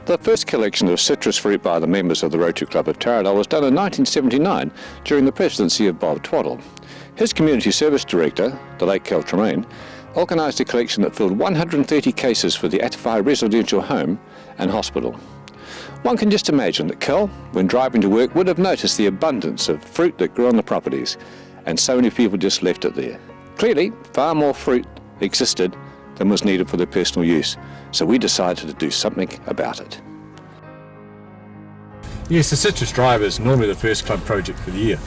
The first collection of citrus fruit by the members of the Rotary Club of Taradale was done in 1979 during the presidency of Bob Twaddle. His community service director, the late Cal Tremaine, organised a collection that filled 130 cases for the Atawhai residential home and hospital. One can just imagine that Cal, when driving to work, would have noticed the abundance of fruit that grew on the properties, and so many people just left it there. Clearly, far more fruit existed than was needed for their personal use, so we decided to do something about it. Yes, the Citrus Drive is normally the first club project for the year,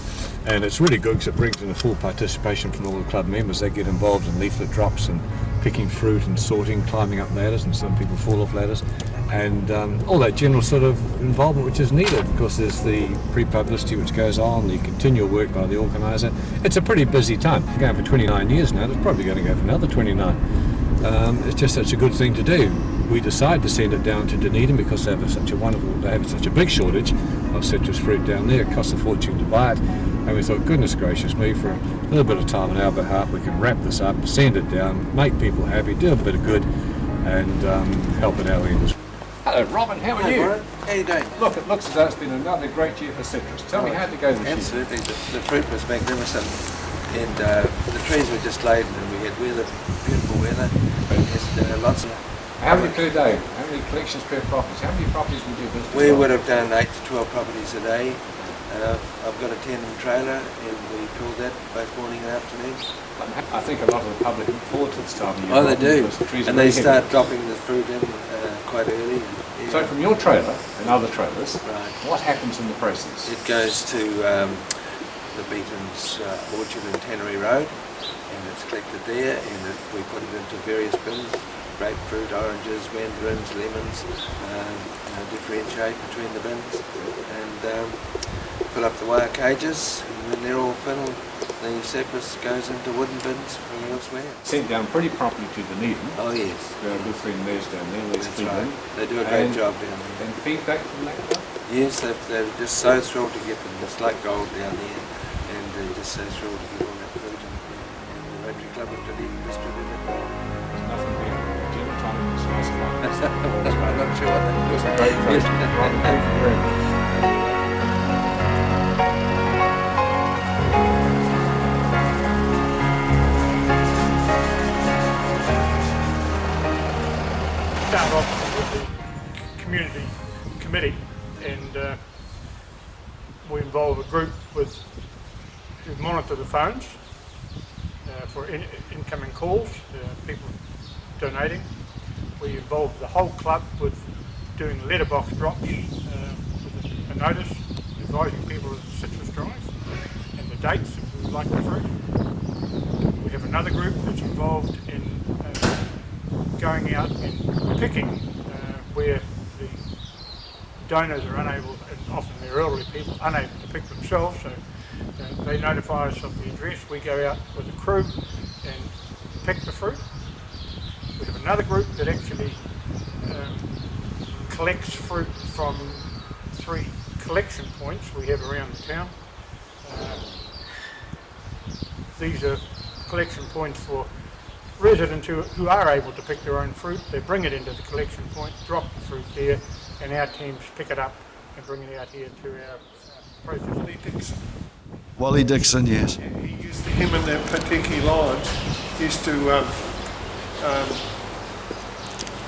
and it's really good because it brings in a full participation from all the club members. They get involved in leaflet drops and picking fruit and sorting, climbing up ladders, and some people fall off ladders, and all that general sort of involvement which is needed, because there's the pre-publicity which goes on, the continual work by the organiser. It's a pretty busy time. It's going for 29 years now. It's probably going to go for another 29. It's just such a good thing to do. We decided to send it down to Dunedin because they have such a big shortage of citrus fruit down there. It costs a fortune to buy it, and we thought, goodness gracious me, for a little bit of time on our behalf we can wrap this up, send it down, make people happy, do a bit of good, and help at our end. Hello Robin, how are you? Warren. How are you doing? Look, it looks as though it's been another great year for citrus. Tell me, how'd it go this year? Absolutely, the fruit was magnificent, and the trees were just laden, and we had beautiful weather, and lots of... How many per day? How many collections per properties? How many properties would you visit? We would have done 8 to 12 properties a day. I've got a tandem trailer, and we fill that both morning and afternoon. I think a lot of the public look forward to this time of year. Oh, they do, and they start heavy. dropping the fruit in quite early. Yeah. So from your trailer and other trailers, right, what happens in the process? It goes to the Beaton's Orchard and Tannery Road, and it's collected there, and we put it into various bins: grapefruit, oranges, mandarins, lemons, differentiate between the bins, and fill up the wire cages, and when they're all filled, the surplus goes into wooden bins from elsewhere. Sent down pretty properly to Dunedin. Oh yes. There are good friends down there. That's right. They do a great job down there. And feedback from that club? Yes, they're just so thrilled to get them. It's like gold down there, and they're just so thrilled to get all that fruit, and the Rotary Club of Dunedin distributed it. Nothing better than gin and tonic and slice of life. I'm not sure what that was. A great project. Robin, thank you very much. Start off with the community committee, and we involve a group who monitor the phones for incoming calls, people donating. We involve the whole club with doing letterbox drops with a notice advising people of the citrus drive and the dates if we would like the fruit. We have another group that's involved in going out and picking where the donors are unable, and often they're elderly people, unable to pick themselves, so they notify us of the address. We go out with a crew and pick the fruit. We have another group that actually collects fruit from 3 collection points we have around the town. These are collection points for residents who are able to pick their own fruit. They bring it into the collection point, drop the fruit there, and our teams pick it up and bring it out here to our process. Wally Dixon. Wally Dixon, yes. Yeah, him and that Patiki Lodge used to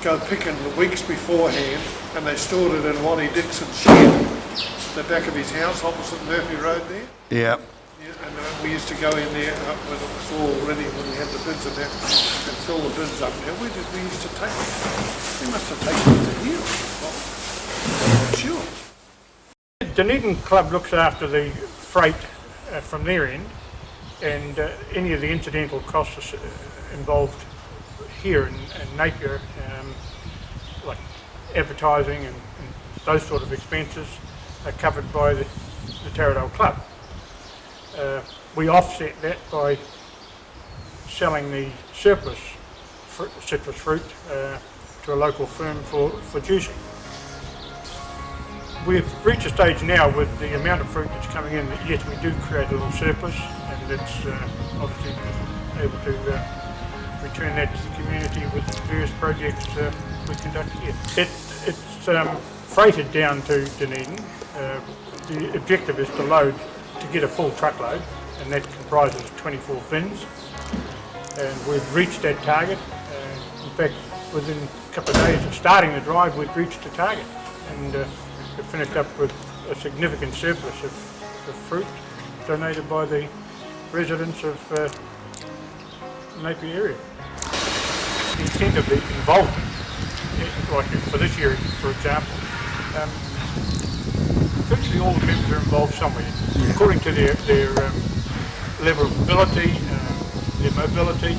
go picking the weeks beforehand, and they stored it in Wally Dixon's shed at the back of his house opposite Murphy Road there. Yeah. Yeah, and we used to go in there when it was all ready, when we had the bins and that, and fill the bins up. Now, where did we used to take it? We must have taken it to here. Well, sure. Dunedin Club looks after the freight from their end, and any of the incidental costs involved here in Napier, like advertising and those sort of expenses, are covered by the Taradale Club. We offset that by selling the surplus citrus fruit to a local firm for juicing. We've reached a stage now with the amount of fruit that's coming in that yes, we do create a little surplus, and it's obviously able to return that to the community with various projects we conduct here. It's it's freighted down to Dunedin. The objective is to load, to get a full truckload, and that comprises 24 bins. And we've reached that target. In fact, within a couple of days of starting the drive, we'd reached the target. And we finished up with a significant surplus of fruit donated by the residents of the Napier area. The intent of the involvement, like for this year, for example, virtually all the members are involved somewhere, according to their level of ability, their mobility.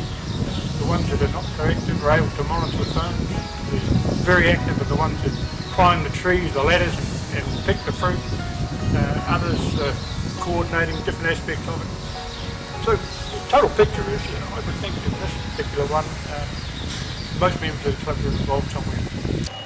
The ones that are not so active are able to monitor the phones. The very active are the ones that climb the trees, the ladders, and pick the fruit. Others coordinating different aspects of it. So the total picture is, I would think in this particular one, most members of the club are involved somewhere.